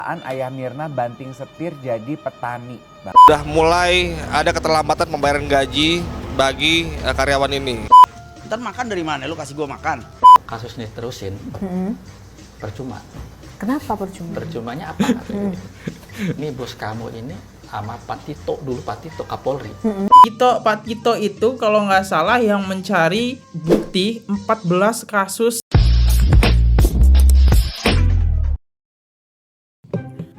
Ayah Mirna banting setir jadi petani. Sudah mulai ada keterlambatan pembayaran gaji bagi karyawan ini. Ntar makan dari mana? Lu kasih gua makan. Kasus ini terusin, percuma. Kenapa percuma? Percumanya apa? Ini bos kamu ini sama Pak Tito, dulu Pak Tito Kapolri. Pak Tito itu kalau nggak salah yang mencari bukti 14 kasus.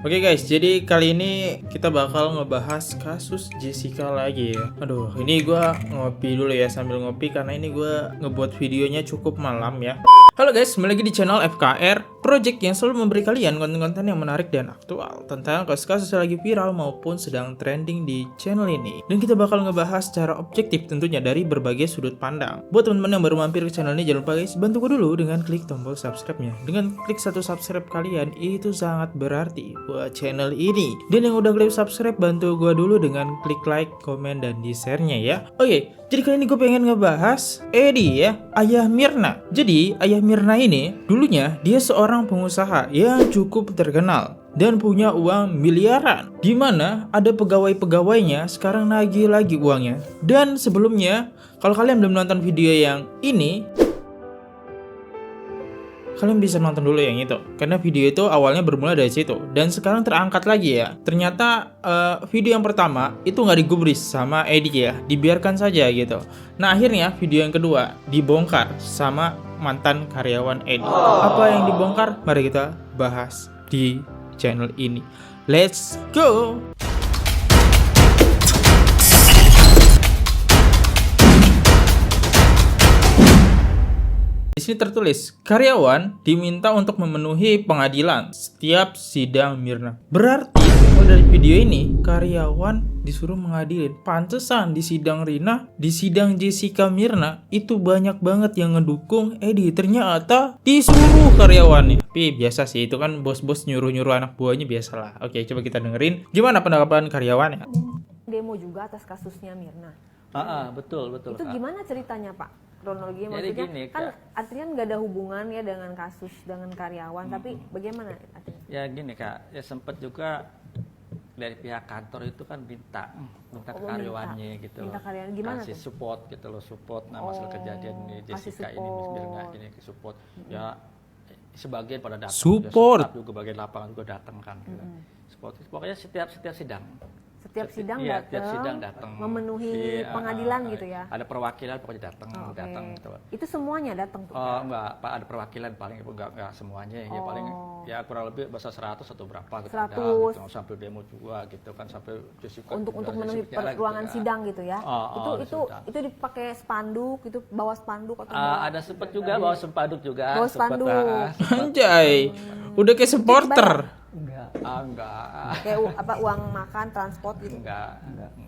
Oke guys, jadi kali ini kita bakal ngebahas kasus Jessica lagi ya. Aduh, ini gua ngopi dulu ya sambil ngopi karena ini gua ngebuat videonya cukup malam ya. Halo guys, kembali lagi di channel FKR Project yang selalu memberi kalian konten-konten yang menarik dan aktual tentang kasus-kasus yang lagi viral maupun sedang trending di channel ini. Dan kita bakal ngebahas secara objektif tentunya dari berbagai sudut pandang. Buat teman-teman yang baru mampir ke channel ini, jangan lupa guys, bantu gue dulu dengan klik tombol subscribe-nya. Dengan klik satu subscribe kalian, itu sangat berarti buat channel ini. Dan yang udah klik subscribe, bantu gue dulu dengan klik like, komen, dan di share-nya ya. Oke, jadi kali ini gue pengen ngebahas Edi ya, ayah Mirna. Jadi ayah Mirna ini dulunya dia seorang pengusaha yang cukup terkenal dan punya uang miliaran, di mana ada pegawai-pegawainya sekarang nagih lagi uangnya. Dan sebelumnya, kalau kalian belum nonton video yang ini, kalian bisa nonton dulu yang itu, karena video itu awalnya bermula dari situ dan sekarang terangkat lagi ya. Ternyata video yang pertama itu nggak digubris sama Edi ya, dibiarkan saja gitu. Nah akhirnya video yang kedua dibongkar sama mantan karyawan Edi. Apa yang dibongkar? Mari kita bahas di channel ini. Let's go. Di sini tertulis, karyawan diminta untuk memenuhi pengadilan setiap sidang Mirna. Berarti, kalau dari video ini, karyawan disuruh mengadilin. Pantesan di sidang Rina, di sidang Jessica Mirna, itu banyak banget yang ngedukung Edi. Ternyata disuruh karyawannya. Tapi biasa sih, itu kan bos-bos nyuruh-nyuruh anak buahnya biasalah. Oke, coba kita dengerin. Gimana pendapatan karyawannya? Demo juga atas kasusnya Mirna. Betul. Itu Kak. gimana ceritanya Pak? Kronologinya Jadi maksudnya gini, kan Kak. artinya nggak ada hubungan ya dengan kasus dengan karyawan, tapi bagaimana artinya? Ya gini Kak, ya sempat juga dari pihak kantor itu kan minta ke karyawannya gitu Minta loh. karyawan gimana Kasih tuh? support gitu loh, support masalah kejadian ini kasih Jessica ini support. Mirna ini support. Ya sebagian pada datang. Support. Ya, staff juga bagian lapangan juga datang kan. Gitu. Support. Pokoknya setiap sidang. Setiap sidang Iya, datang, tiap sidang datang. memenuhi pengadilan gitu ya? Ada perwakilan pokoknya datang, Oke. datang gitu. Itu semuanya datang tuh? Oh enggak, Pak, ada perwakilan paling enggak semuanya ya paling ya kurang lebih bahasa 100 atau berapa gitu. 100. Ada, gitu. Sampai demo juga gitu kan sampai Jessica Untuk memenuhi Jessica ruangan gitu, sidang gitu ya? sudah. Itu dipakai spanduk, itu bawa spanduk atau ada sempat juga bawa spanduk juga. Bawa sempet, spanduk. Anjay, udah kayak supporter. Enggak. kayak uang makan, transport gitu? Enggak.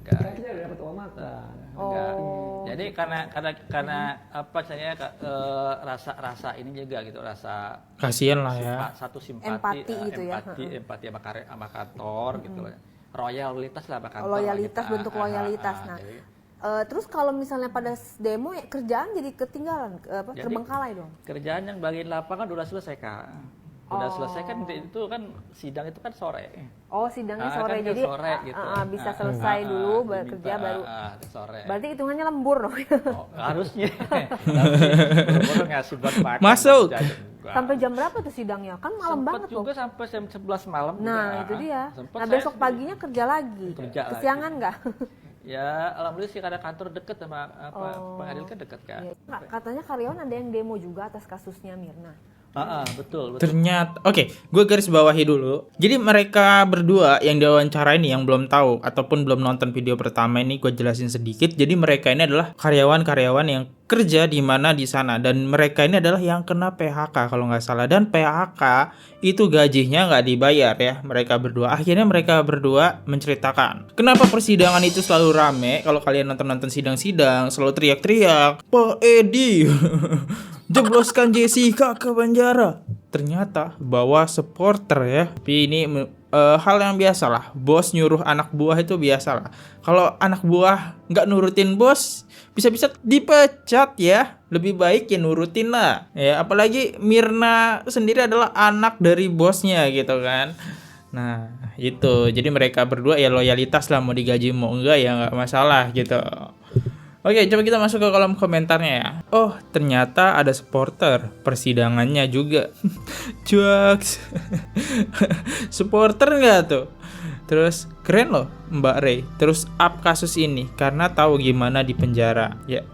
Dapat uang makan. Enggak. Oh. Jadi karena apa saya rasa ini juga gitu, rasa Kasian lah ya. satu simpati, Empati gitu ya. empati sama kantor gitu loh. Loyalitas lah sama kantor. Loyalitas, gitu. bentuk loyalitas. Nah, jadi, terus kalau misalnya pada demo ya kerjaan jadi ketinggalan, Jadi- terbengkalai dong? kerjaan yang bagian lapangan udah selesai Kak. Udah selesai kan itu kan sidang itu kan sore. Oh, sidangnya Kan sore, jadi sore gitu. bisa selesai dulu bekerja baru. Sore. Berarti hitungannya lembur dong. Oh, harusnya. Baru ngasih buat makan. Masuk. Sampai jam berapa tuh sidangnya? Kan malam Sempet banget loh. juga sampai jam 11 malam. Nah, juga. itu dia. Sempet Nah, saya besok paginya kerja lagi. Kerja lagi. Kesiangan nggak? Ya, alhamdulillah sih karena kantor deket sama pengadilan kan deket kan. Iya. Katanya karyawan ada yang demo juga atas kasusnya Mirna. Betul. Ternyata, oke, gue garis bawahi dulu. Jadi mereka berdua yang diwawancara ini yang belum tahu ataupun belum nonton video pertama ini, gue jelasin sedikit. Jadi mereka ini adalah karyawan-karyawan yang kerja di mana di sana dan mereka ini adalah yang kena PHK kalau nggak salah. Dan PHK itu gajinya nggak dibayar ya. Mereka berdua. Akhirnya mereka berdua menceritakan kenapa persidangan itu selalu rame. Kalau kalian nonton sidang-sidang selalu teriak-teriak, Pak Edi jebloskan Jessica ke penjara. Ternyata bawa supporter ya. Tapi ini hal yang biasa lah. Bos nyuruh anak buah itu biasa lah. Kalau anak buah nggak nurutin bos, bisa-bisa dipecat ya. Lebih baik ya nurutin lah. Ya, apalagi Mirna sendiri adalah anak dari bosnya gitu kan. Nah, itu. Jadi mereka berdua ya loyalitas lah, mau digaji mau enggak ya nggak masalah gitu. Oke, coba kita masuk ke kolom komentarnya ya. Oh, ternyata ada supporter persidangannya juga. Jokes. Supporter nggak tuh? Terus keren loh Mbak Ray. Terus up kasus ini karena tahu gimana di penjara. Ya.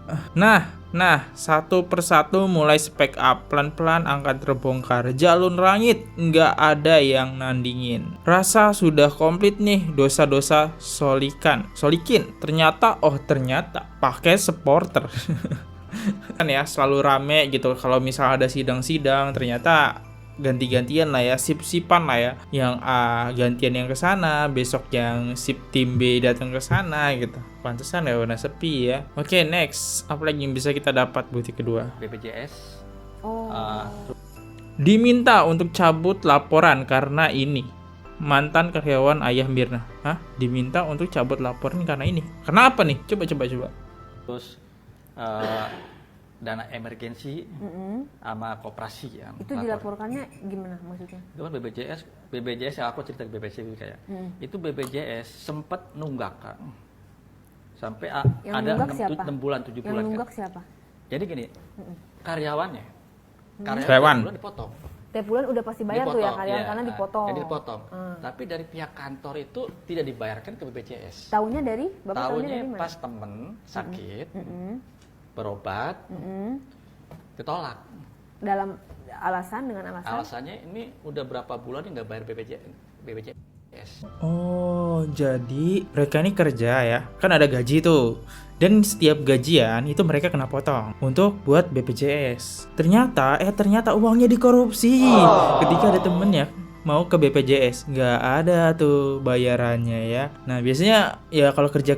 Nah, satu persatu mulai spek up, pelan-pelan akan terbongkar. Jalur langit nggak ada yang nandingin. Rasa sudah komplit nih dosa-dosa solikin. Ternyata pakai supporter. Kan ya selalu rame gitu. Kalau misalnya ada sidang-sidang, ternyata ganti-gantian lah ya, sip-sipan lah ya. Yang A gantian yang ke sana, besok yang sip tim B datang ke sana gitu. Pantesan ya warna sepi ya. Oke, next. Apa lagi yang bisa kita dapat bukti kedua? BPJS. Oh. Diminta untuk cabut laporan karena ini. Mantan karyawan ayah Mirna. Hah? Diminta untuk cabut laporan karena ini. Kenapa nih? Coba. Terus dana emergensi sama koperasi yang Itu dilaporkannya gimana maksudnya? itu kan BPJS yang aku cerita ke BPJS kayak itu BPJS sempat nunggak kan sampai Yang ada nunggak siapa? 6 bulan 7 Yang bulan nunggak kan. siapa? Jadi gini karyawannya Karyawan. tiap bulan dipotong. Tiap bulan udah pasti bayar tuh ya karyawan iya. karena dipotong. Jadi dipotong. Tapi dari pihak kantor itu tidak dibayarkan ke BPJS. Taunya dari Bapak taunya dari Tahunya mana? pas temen sakit berobat ditolak. Dalam dengan alasan Alasannya ini udah berapa bulan nggak bayar BPJS. Oh, jadi mereka ini kerja ya. Kan ada gaji tuh. Dan setiap gajian itu mereka kena potong untuk buat BPJS. Ternyata uangnya dikorupsi. Ketika ada temennya mau ke BPJS, nggak ada tuh bayarannya ya. Nah biasanya ya kalau kerja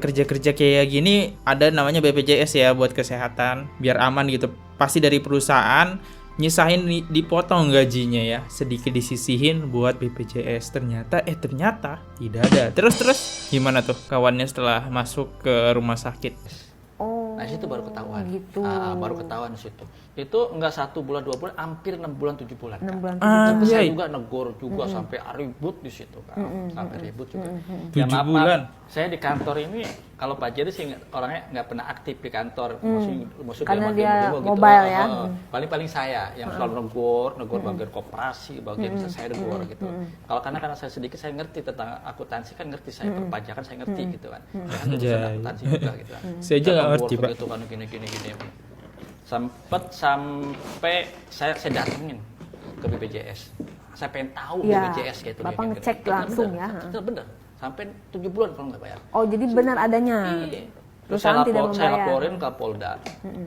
kayak gini ada namanya BPJS ya buat kesehatan biar aman gitu. Pasti dari perusahaan nyisahin dipotong gajinya ya, sedikit disisihin buat BPJS. Ternyata tidak ada. Terus gimana tuh kawannya setelah masuk ke rumah sakit? Oh. Nah situ baru ketahuan. Gitu. Baru ketahuan di situ. Itu enggak 1 bulan 2 bulan, hampir 6 bulan 7 bulan. 6 bulan. Tapi saya Anjay. juga negor juga sampai ribut di situ kan. Sampai ribut juga. 7 bulan. Saya di kantor ini kalau Pak Jadi sih orangnya nggak pernah aktif di kantor. Maksudnya Karena bagian dia demo mobile ya. Paling saya yang selalu negor bagian koperasi, bagian bisa saya negor gitu. Kalau karena saya sedikit saya ngerti tentang akuntansi kan ngerti, saya perpajakan saya ngerti gitu kan. Saya kan urusan Anjay. akuntansi juga gitu kan. Saya aja nggak ngerti, Pak. Gitu kan gini. Sampai saya datengin ke BPJS. Saya pengen tahu Ya, BPJS gitu. Bapak gitu. ngecek Bener, langsung bener. ya. Itu bener. Sampai 7 bulan kalau nggak bayar. Oh, jadi benar adanya. Iya. Terus Perusahaan tidak saya membayar. laporin ke Polda.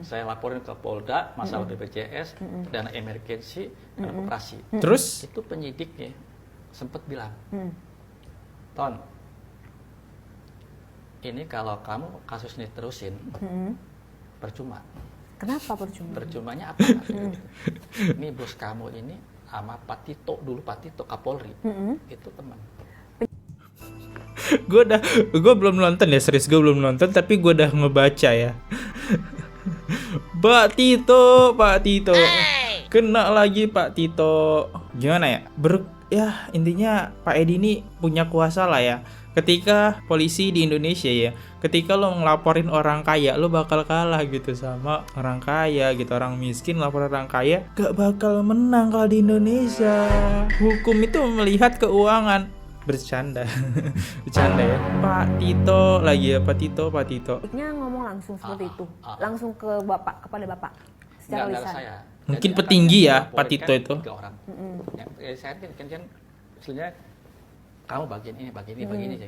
Saya laporin ke Polda masalah BPJS, dana emergensi, dana koperasi. Terus Itu penyidiknya sempat bilang, Ton, ini kalau kamu kasus ini terusin, percuma. Kenapa percuma? Percumanya apa? Ini bos kamu ini sama Pak Tito, dulu Pak Tito Kapolri, itu teman. gue belum nonton ya, serius gue belum nonton, tapi gue udah ngebaca ya. Pak Tito kena lagi Pak Tito. Gimana ya? Ya intinya Pak Edi ini punya kuasa lah ya. Ketika polisi di Indonesia ya, ketika lo ngelaporin orang kaya, lo bakal kalah gitu sama orang kaya gitu. Orang miskin lapor orang kaya gak bakal menang kalau di Indonesia. Hukum itu melihat keuangan. Bercanda ya. Pak Tito lagi ya, Pak Tito. Baiknya ngomong langsung seperti itu. Langsung ke kepada Bapak secara Nggak lisan. saya. Mungkin Jadi petinggi akan ya, dilaporkan Pak Tito itu. 3 orang. Saya kan istilahnya kamu bagian ini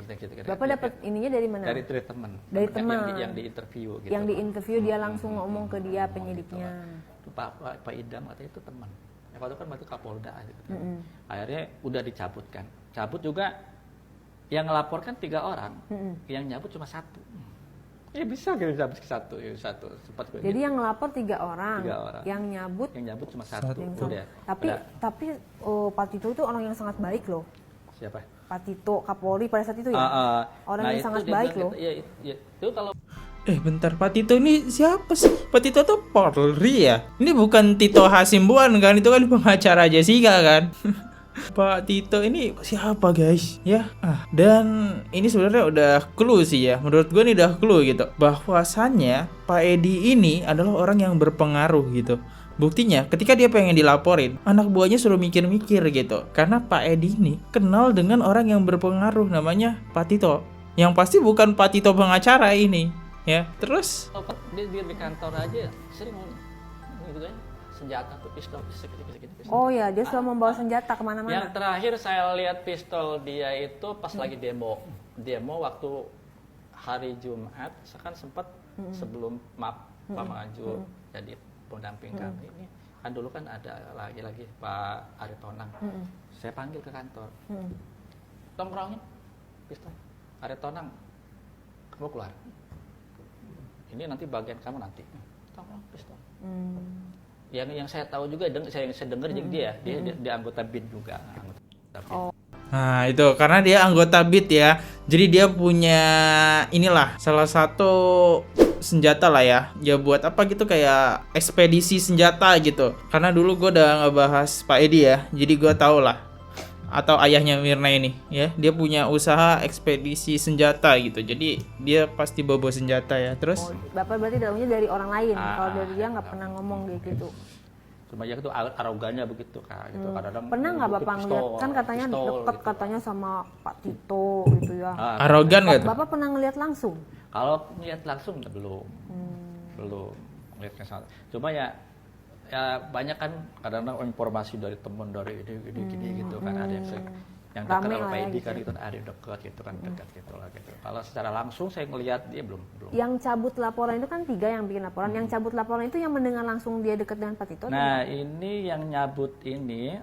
gitu. Bapak dapat ininya dari mana? Dari teman. Dari teman. Yang di interview gitu. Yang di interview dia langsung ngomong ke dia penyidiknya. Itu Pak Idam katanya itu teman. Waktu kan waktu Kapolda gitu. Akhirnya udah dicabut kan. Cabut juga yang ngelaporkan 3 orang, yang nyabut cuma 1. Ya bisa gitu cabut satu sempat gue. Jadi yang ngelapor 3 orang, 3 orang. yang nyabut cuma 1. Udah. Tapi Pak Tito itu orang yang sangat baik loh. Siapa? Pak Tito Kapolri pada saat itu ya. Orang yang itu sangat dia baik bilang loh. gitu. Ya, itu kalau Bentar, Pak Tito ini siapa sih? Pak Tito tuh Polri ya? Ini bukan Tito Hasimbuan kan? Itu kan pengacara Jessica kan? Pak Tito ini siapa guys ya? Dan ini sebenarnya udah clue sih ya. Menurut gue ini udah clue gitu. Bahwasannya Pak Edi ini adalah orang yang berpengaruh gitu. Buktinya ketika dia pengen dilaporin, anak buahnya suruh mikir-mikir gitu. Karena Pak Edi ini kenal dengan orang yang berpengaruh namanya Pak Tito. Yang pasti bukan Pak Tito pengacara ini ya. Terus Dia di kantor aja sering gitu kan, senjata tuh pistol. Oh ya, dia selalu membawa senjata kemana-mana. Yang terakhir saya lihat pistol dia itu pas lagi demo waktu hari Jumat, kan sempat sebelum Pak Maju jadi pendamping kami ini. Kan dulu kan ada lagi Pak Ari Tonang. Saya panggil ke kantor. Tongkrongin pistol. Ari Tonang, kamu keluar. Ini nanti bagian kamu nanti. Tongkrong pistol. Yang saya tahu juga, saya dengar dia anggota BIN juga. nah itu karena dia anggota BIT ya. Jadi dia punya inilah salah satu senjata lah ya. Ya buat apa gitu, kayak ekspedisi senjata gitu. Karena dulu gue udah ngebahas Pak Edi ya. Jadi gue tau lah. Atau ayahnya Mirna ini ya. Dia punya usaha ekspedisi senjata gitu. Jadi dia pasti bawa senjata ya. Terus Bapak berarti dalamnya dari orang lain. Kalau dari dia nggak pernah ngomong kayak gitu. Cuma ya itu arogannya begitu Kak gitu. Kadang-kadang Pernah nggak Bapak ngeliat, kan katanya deket gitu. katanya sama Pak Tito gitu ya. arogan gak tuh? Bapak pernah ngeliat langsung? Kalau lihat langsung belum lihatnya salah. Cuma ya banyak kan kadang-kadang informasi dari teman dari ini gitu kan, ada yang dekat Rame sama lah Pak ya Edi gitu. kan itu ada dekat gitu kan, dekat gitu lah gitu. Kalau secara langsung saya ngelihat dia belum. Yang cabut laporan itu kan 3 yang bikin laporan. Yang cabut laporan itu yang mendengar langsung dia dekat dengan Pak Tito? Nah ini yang nyabut ini,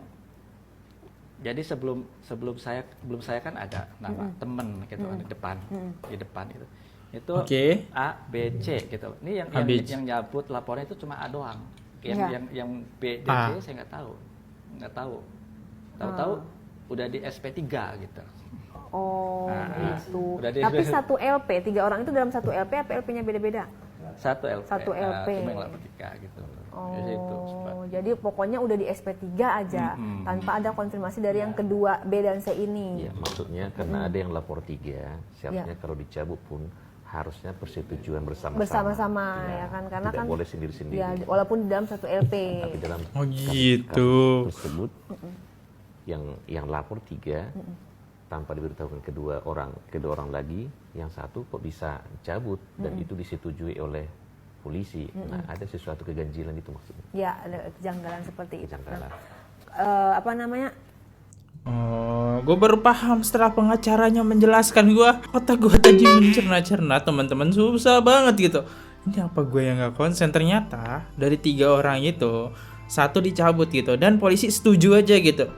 jadi sebelum saya kan ada nama temen gitu kan di depan itu Oke. A B C gitu. Ini yang nyabut laporan itu cuma A doang. Yang B D C saya nggak tahu. Tahu udah di SP3 gitu. Oh gitu. udah Tapi satu LP, 3 orang itu dalam satu LP apa LP-nya beda-beda? Satu LP. Satu LP. Cuma yang lapor 3 gitu. Oh, jadi pokoknya udah di SP3 aja, tanpa ada konfirmasi dari yang kedua B dan C ini. Ya, maksudnya karena ada yang lapor 3, seharusnya kalau dicabut pun harusnya persetujuan bersama-sama. Ya kan, karena tidak kan boleh sendiri-sendiri. ya, walaupun di dalam satu LP. Tapi dalam Oh gitu. kasus tersebut yang lapor 3 tanpa diberitahukan kedua orang lagi, yang satu kok bisa cabut dan itu disetujui oleh polisi. Nah, ada sesuatu keganjilan itu maksudnya. Ya, ada kejanggalan seperti itu. Kejanggalan. Apa namanya? Oh, gue baru paham setelah pengacaranya menjelaskan. Otak gue tadi mencerna-cerna, teman-teman, susah banget gitu. Ini apa gue yang gak konsen? Ternyata dari 3 orang itu 1 dicabut gitu, dan polisi setuju aja gitu.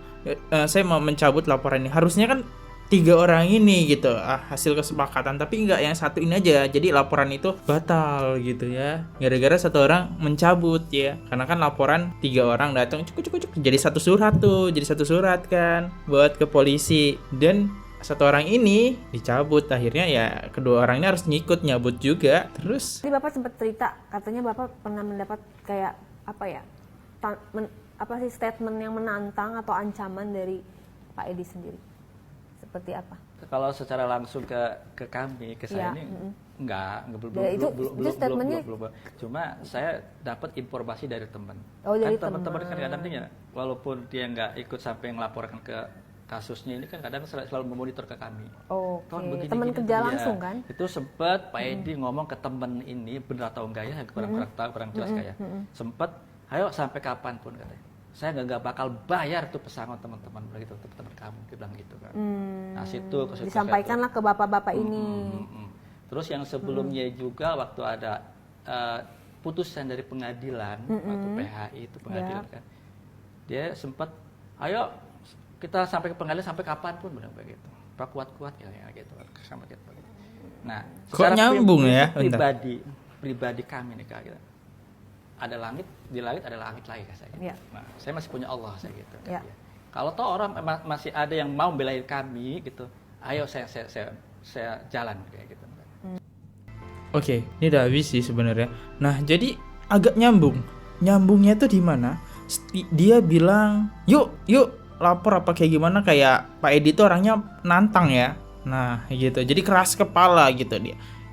Saya mau mencabut laporan ini. Harusnya kan 3 orang ini gitu, hasil kesepakatan, tapi enggak, yang 1 ini aja. Jadi laporan itu batal gitu ya, gara-gara 1 orang mencabut ya. Karena kan laporan 3 orang datang cukup jadi 1 surat tuh, jadi 1 surat kan buat ke polisi, dan 1 orang ini dicabut. Akhirnya ya kedua orang ini harus ngikut nyabut juga. Terus Tadi Bapak sempat cerita, katanya Bapak pernah mendapat kayak apa ya? Statement yang menantang atau ancaman dari Pak Edi sendiri. Seperti apa? Kalau secara langsung ke kami, ke saya ini belum. statementnya. Cuma saya dapat informasi dari teman. Oh, dari kan teman-teman teman. kan kadang ya, walaupun dia nggak ikut sampai melaporkan ke kasusnya ini kan kadang selalu memonitor ke kami. Oh, Ton, oke. begini, Teman gini, kerja iya. langsung kan? Itu sempat Pak Edi ngomong ke temen ini, benar atau enggak ya, kurang jelas kayak. Sempat, ayo sampai kapanpun katanya. Saya nggak bakal bayar tuh pesangon teman-teman begitu, teman kamu, dia bilang gitu kan. Nah situ Disampaikanlah ke bapak-bapak ini. Terus yang sebelumnya juga waktu ada putusan dari pengadilan, waktu PHI itu pengadilan kan, dia sempat, ayo kita sampai ke pengadilan sampai kapanpun, benar begitu. Pak kuat-kuat ya gitu, sama gitu. Nah, kok nyambung ya? Pribadi kami nih Kak, gitu. Ada langit, di langit ada langit lagi Kak saya. Ya. Nah, saya masih punya Allah saya gitu. Ya. Kalau toh orang masih ada yang mau belain kami gitu, ayo saya jalan kayak gitu. Oke, ini udah habis sih sebenarnya. Nah, jadi agak nyambung. Nyambungnya tuh di mana? Dia bilang, "Yuk, lapor apa kayak gimana, kayak Pak Edi tuh orangnya nantang ya. Nah gitu, jadi keras kepala gitu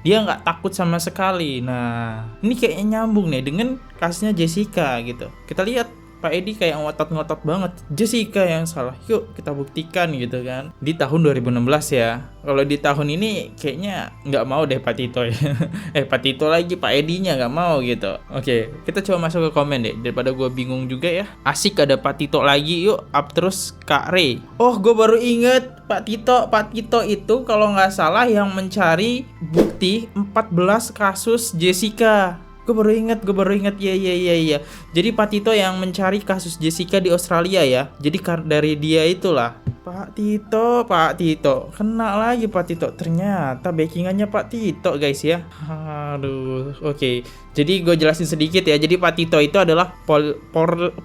dia nggak takut sama sekali. Nah ini kayaknya nyambung nih dengan kasusnya Jessica gitu. Kita lihat Pak Edi kayak ngotot-ngotot banget, Jessica yang salah, yuk kita buktikan gitu kan. Di tahun 2016 ya. Kalau di tahun ini kayaknya nggak mau deh Pak Tito ya. Pak Tito lagi, Pak Edinya nggak mau gitu. Oke, kita coba masuk ke komen deh, daripada gue bingung juga ya. Asik ada Pak Tito lagi, yuk up terus Kak Ray. Oh, gue baru inget Pak Tito itu kalau nggak salah yang mencari bukti 14 kasus Jessica. Gue baru inget, iya. Jadi Pak Tito yang mencari kasus Jessica di Australia ya. Jadi dari dia itulah Pak Tito, kena lagi Pak Tito. Ternyata backingannya Pak Tito guys ya. Aduh, oke. Jadi gue jelasin sedikit ya. Jadi Pak Tito itu adalah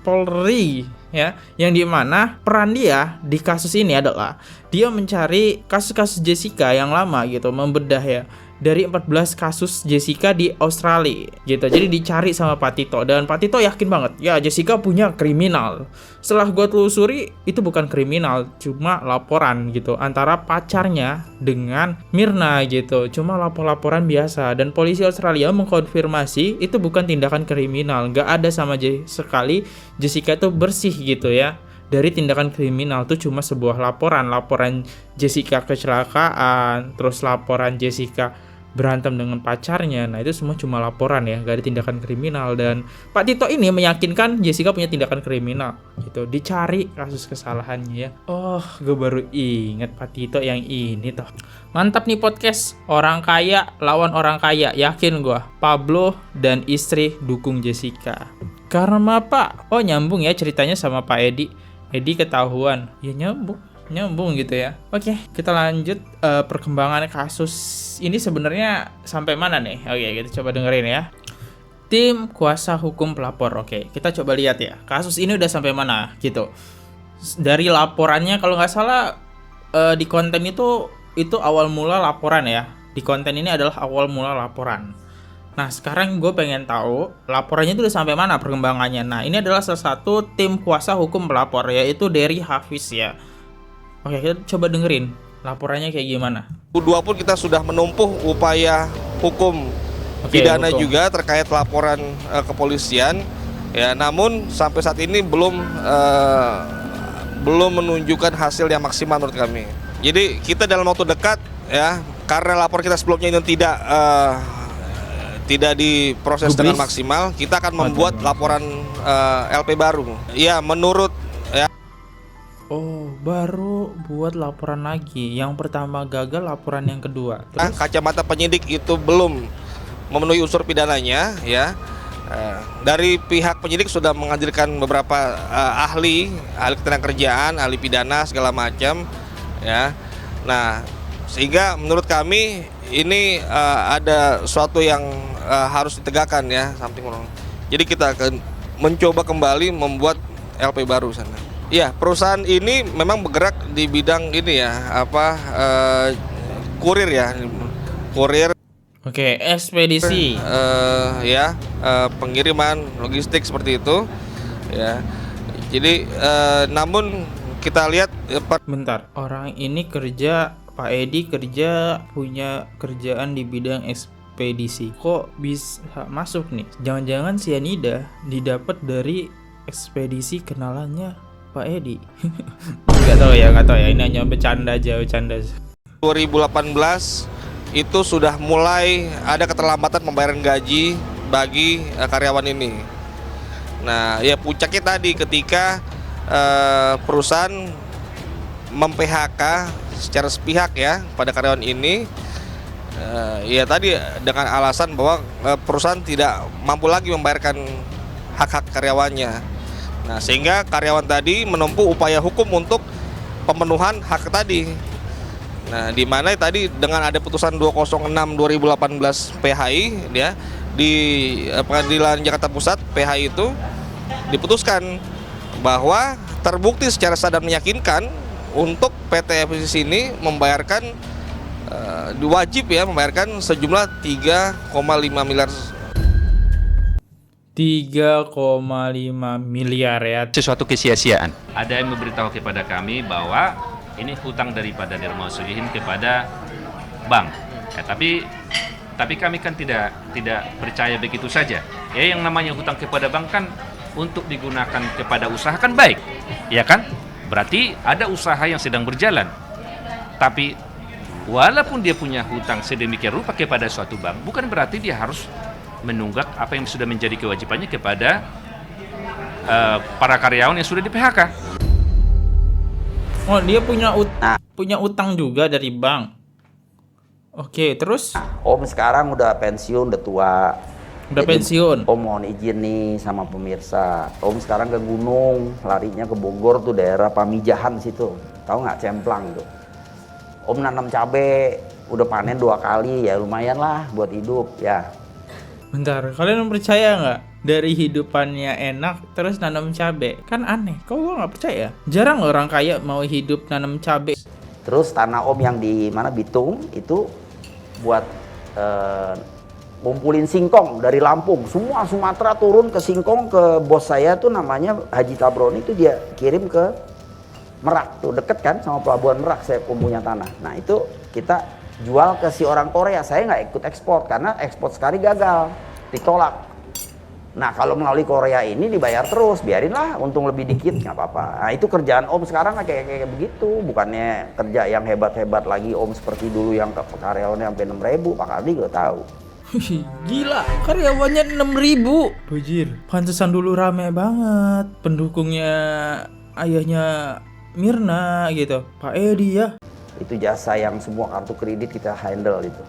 Polri ya, yang dimana peran dia di kasus ini adalah dia mencari kasus-kasus Jessica yang lama gitu, membedah ya. Dari 14 kasus Jessica di Australia gitu. Jadi dicari sama Pak Tito. Dan Pak Tito yakin banget, ya Jessica punya kriminal. Setelah gue telusuri, itu bukan kriminal, cuma laporan gitu, antara pacarnya dengan Mirna gitu. Cuma laporan biasa. Dan polisi Australia mengkonfirmasi itu bukan tindakan kriminal. Gak ada sama sekali Jessica itu bersih gitu ya dari tindakan kriminal. Tuh cuma sebuah laporan Jessica kecelakaan, terus laporan Jessica berantem dengan pacarnya. Nah itu semua cuma laporan ya, gak ada tindakan kriminal. Dan Pak Tito ini meyakinkan Jessica punya tindakan kriminal gitu, dicari kasus kesalahannya ya. Oh, gue baru inget Pak Tito yang ini toh. Mantap nih podcast, orang kaya lawan orang kaya. Yakin gue Pablo dan istri dukung Jessica. Karena Pak, oh nyambung ya ceritanya sama Pak Edi ketahuan, ya nyambung gitu ya. Oke, kita lanjut perkembangan kasus ini sebenarnya sampai mana nih? Oke, kita coba dengerin ya. Tim kuasa hukum pelapor. Oke, kita coba lihat ya. Kasus ini udah sampai mana gitu. Dari laporannya kalau nggak salah di konten itu awal mula laporan ya. Di konten ini adalah awal mula laporan. Nah sekarang gue pengen tahu laporannya itu udah sampai mana perkembangannya. Nah ini adalah salah satu tim kuasa hukum pelapor, yaitu Dery Hafiz ya. Oke, kita coba dengerin laporannya kayak gimana. Kedua pun kita sudah menempuh upaya hukum pidana juga terkait laporan kepolisian ya. Namun sampai saat ini belum menunjukkan hasil yang maksimal menurut kami. Jadi kita dalam waktu dekat ya, karena lapor kita sebelumnya ini tidak diproses dengan maksimal, kita akan membuat laporan LP baru. Ya, menurut ya. Oh, baru buat laporan lagi. Yang pertama gagal, laporan yang kedua. Terus? Kacamata penyidik itu belum memenuhi unsur pidananya ya. Dari pihak penyidik sudah menghadirkan beberapa ahli ketenagakerjaan, ahli pidana segala macam ya. Nah, sehingga menurut kami ini ada sesuatu yang harus ditegakkan ya, something wrong. Jadi kita akan mencoba kembali membuat LP baru sana. Ya, perusahaan ini memang bergerak di bidang ini ya, kurir ya, kurir. Oke, ekspedisi. Pengiriman, logistik seperti itu. Ya, jadi namun kita lihat. Bentar, orang ini kerja, Pak Edi kerja, punya kerjaan di bidang ekspedisi. Kok bisa masuk nih? Jangan-jangan cyanida didapat dari ekspedisi kenalannya Pak Edi. Nggak tahu ya. Ini hanya bercanda aja. 2018 itu sudah mulai ada keterlambatan pembayaran gaji bagi karyawan ini. Nah, ya puncaknya tadi ketika perusahaan mem-PHK secara sepihak ya pada karyawan ini. Ya tadi dengan alasan bahwa perusahaan tidak mampu lagi membayarkan hak-hak karyawannya. Nah, sehingga karyawan tadi menempuh upaya hukum untuk pemenuhan hak tadi. Nah, di mana tadi dengan ada putusan 206 2018 PHI ya, di Pengadilan Jakarta Pusat PHI itu diputuskan bahwa terbukti secara sah dan meyakinkan untuk PT FCC ini membayarkan wajib ya membayarkan sejumlah 3,5 miliar. 3,5 miliar ya. Sesuatu kesia-siaan. Ada yang memberitahu kepada kami bahwa ini hutang daripada Dermawan Solihin kepada bank. Ya, tapi kami kan tidak percaya begitu saja. Ya, yang namanya hutang kepada bank kan untuk digunakan kepada usaha kan baik, ya kan? Berarti ada usaha yang sedang berjalan. Tapi walaupun dia punya hutang sedemikian rupa kepada suatu bank, bukan berarti dia harus menunggak apa yang sudah menjadi kewajibannya kepada para karyawan yang sudah di PHK. Oh, dia punya utang juga dari bank. Oke, terus? Om sekarang udah pensiun, udah tua. Udah pensiun. Om mohon izin nih sama pemirsa. Om sekarang ke gunung, larinya ke Bogor tuh daerah Pamijahan situ. Tahu nggak, Cemplang tuh. Om nanam cabe, udah panen 2 kali, ya lumayan lah buat hidup ya. Bentar, kalian percaya nggak? Dari hidupannya enak terus nanam cabe? Kan aneh, kok gua nggak percaya? Jarang orang kaya mau hidup nanam cabe. Terus tanah Om yang di mana Bitung itu buat ngumpulin singkong dari Lampung, semua Sumatera turun ke singkong ke bos saya tuh namanya Haji Tabroni, itu dia kirim ke Merak tuh, deket kan sama pelabuhan Merak, saya punya tanah. Nah itu kita jual ke si orang Korea, saya nggak ikut ekspor karena ekspor sekali gagal, ditolak. Nah kalau melalui Korea ini dibayar terus, biarinlah untung lebih dikit nggak apa-apa. Nah itu kerjaan Om sekarang kayak begitu, bukannya kerja yang hebat-hebat lagi Om seperti dulu yang karyawannya sampai 6.000, Pak Kardi gue tahu. Gila, karyawannya 6.000. Bajir, pantesan dulu rame banget pendukungnya ayahnya Mirna gitu, Pak Edi ya. Itu jasa yang semua kartu kredit kita handle itu.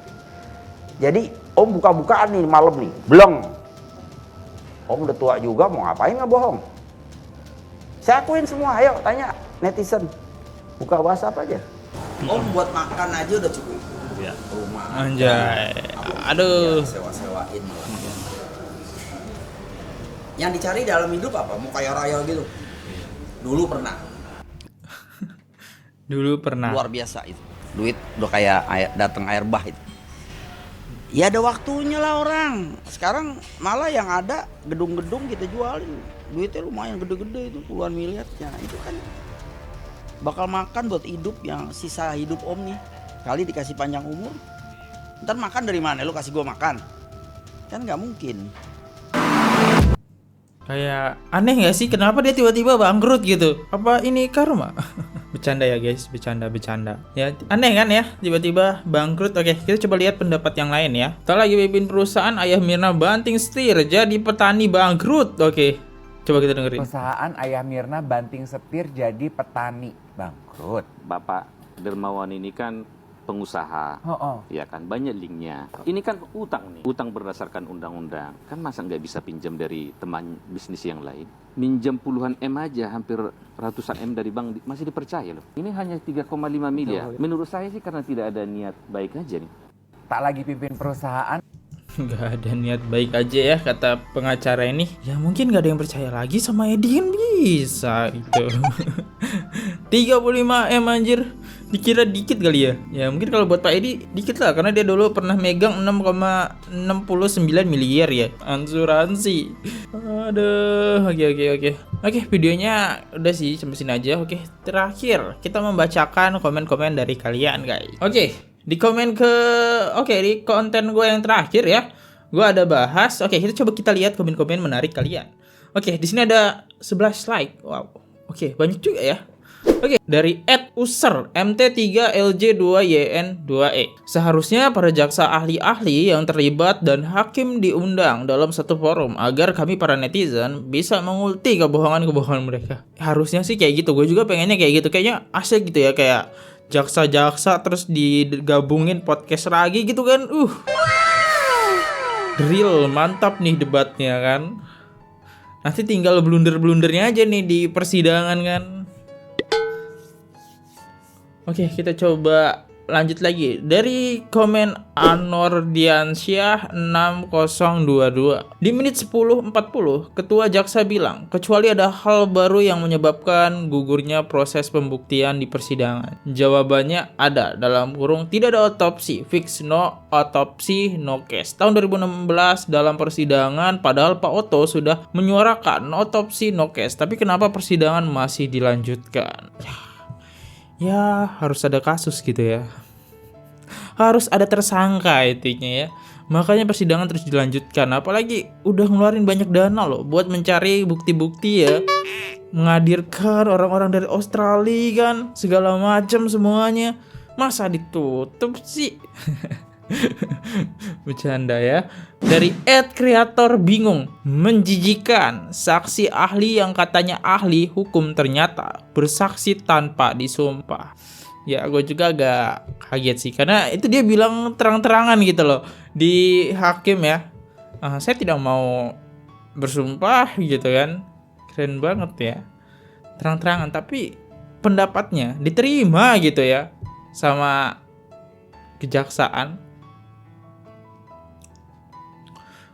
Jadi Om buka-bukaan nih malam nih, belum. Om udah tua juga, mau ngapain nggak bohong? Saya akuin semua, ayo tanya netizen. Buka WhatsApp aja. Om buat makan aja udah cukup. Ya, rumah. Anjay. Aduh. Sewa-sewain malah. Yang dicari dalam hidup apa? Mau kaya raya gitu. Dulu pernah. Dulu pernah. Luar biasa itu. Duit udah kayak datang air bah itu. Ya ada waktunya lah orang. Sekarang malah yang ada gedung-gedung kita jualin. Duitnya lumayan gede-gede itu, puluhan miliarnya. Itu kan bakal makan buat hidup yang sisa hidup Om nih. Kali dikasih panjang umur, ntar makan dari mana? Lu kasih gua makan? Kan nggak mungkin. Kayak aneh gak sih kenapa dia tiba-tiba bangkrut gitu? Apa ini karma? Bercanda ya guys, bercanda. Ya aneh kan ya, tiba-tiba bangkrut. Oke, kita coba lihat pendapat yang lain ya. Kita lagi pimpin perusahaan, ayah Mirna banting setir jadi petani bangkrut. Oke, coba kita dengerin. Perusahaan ayah Mirna banting setir jadi petani bangkrut. Bapak Dermawan ini kan pengusaha, ya kan, banyak linknya. Ini kan utang nih, utang berdasarkan undang-undang. Kan masa nggak bisa pinjam dari teman bisnis yang lain? Minjam puluhan M aja, hampir ratusan M dari bank masih dipercaya loh. Ini hanya 3,5 miliar. Menurut saya sih karena tidak ada niat baik aja nih. Tak lagi pimpin perusahaan. Nggak ada niat baik aja ya kata pengacara ini. Ya mungkin nggak ada yang percaya lagi sama Edi kan bisa gitu. 35 M anjir, dikira dikit kali ya. Ya mungkin kalau buat Pak Edi dikit lah karena dia dulu pernah megang 6,69 miliar ya asuransi. Aduh, oke, videonya udah sih sampai sini aja. Oke, terakhir kita membacakan komen-komen dari kalian guys. Oke, di konten gue yang terakhir ya, gue ada bahas. Oke, kita lihat komen-komen menarik kalian. Oke, di sini ada 11 like. Wow. Oke, banyak juga ya. Oke, dari @user MT3LJ2YN2E. Seharusnya para jaksa ahli-ahli yang terlibat dan hakim diundang dalam satu forum agar kami para netizen bisa mengulti kebohongan-kebohongan mereka. Harusnya sih kayak gitu. Gue juga pengennya kayak gitu. Kayaknya asik gitu ya, kayak jaksa-jaksa terus digabungin podcast lagi gitu kan. Real, mantap nih debatnya kan. Nanti tinggal blunder-blundernya aja nih di persidangan kan. Oke, kita coba lanjut lagi dari komen Anor Diansyah 6022. Di menit 10.40, Ketua Jaksa bilang, kecuali ada hal baru yang menyebabkan gugurnya proses pembuktian di persidangan. Jawabannya ada, dalam kurung tidak ada otopsi, fix no otopsi no case. Tahun 2016 dalam persidangan, padahal Pak Oto sudah menyuarakan otopsi no case, tapi kenapa persidangan masih dilanjutkan? Ya harus ada kasus gitu ya, harus ada tersangka intinya ya. Makanya persidangan terus dilanjutkan. Apalagi udah ngeluarin banyak dana loh buat mencari bukti-bukti ya, menghadirkan orang-orang dari Australia kan, segala macam semuanya. Masa ditutup sih? Bercanda ya. Dari @kreator bingung, menjijikan, saksi ahli yang katanya ahli hukum ternyata bersaksi tanpa disumpah. Ya gue juga agak kaget sih, karena itu dia bilang terang-terangan gitu loh di hakim ya. Saya tidak mau bersumpah gitu kan. Keren banget ya, terang-terangan, tapi pendapatnya diterima gitu ya sama kejaksaan.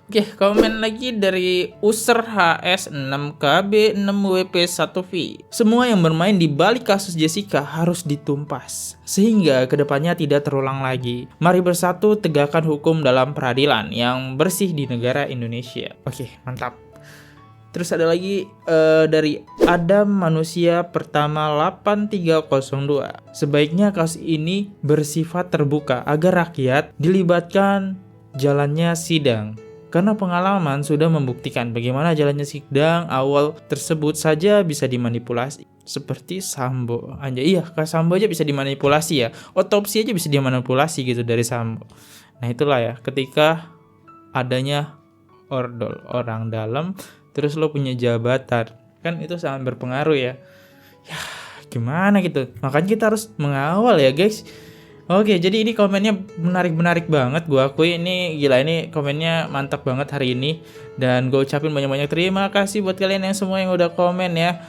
Oke, komen lagi dari User HS 6KB6WP1V. Semua yang bermain di balik kasus Jessica harus ditumpas, sehingga kedepannya tidak terulang lagi. Mari bersatu tegakkan hukum dalam peradilan yang bersih di negara Indonesia. Oke, mantap. Terus ada lagi dari Adam Manusia Pertama 8302. Sebaiknya kasus ini bersifat terbuka agar rakyat dilibatkan jalannya sidang. Karena pengalaman sudah membuktikan bagaimana jalannya sidang awal tersebut saja bisa dimanipulasi. Seperti Sambo. Anjay, iya, Sambo aja bisa dimanipulasi ya. Otopsi aja bisa dimanipulasi gitu dari Sambo. Nah itulah ya, ketika adanya ordol orang dalam, terus lo punya jabatan, kan itu sangat berpengaruh ya. Ya gimana gitu. Makanya kita harus mengawal ya guys. Oke, jadi ini komennya menarik banget. Gue akui ini gila, ini komennya mantap banget hari ini. Dan gue ucapin banyak-banyak terima kasih buat kalian yang semua yang udah komen ya.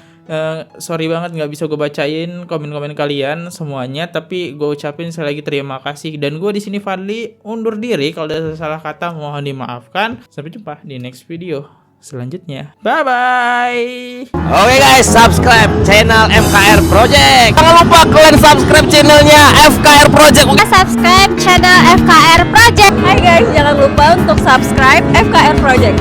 Sorry banget gak bisa gue bacain komen-komen kalian semuanya, tapi gue ucapin sekali lagi terima kasih. Dan gue di sini Fadli undur diri, kalau ada salah kata mohon dimaafkan. Sampai jumpa di next video selanjutnya. Bye bye. Oke guys, subscribe channel FKR Project. Jangan lupa kalian subscribe channelnya FKR Project. Subscribe channel FKR Project. Hai guys, jangan lupa untuk subscribe FKR Project.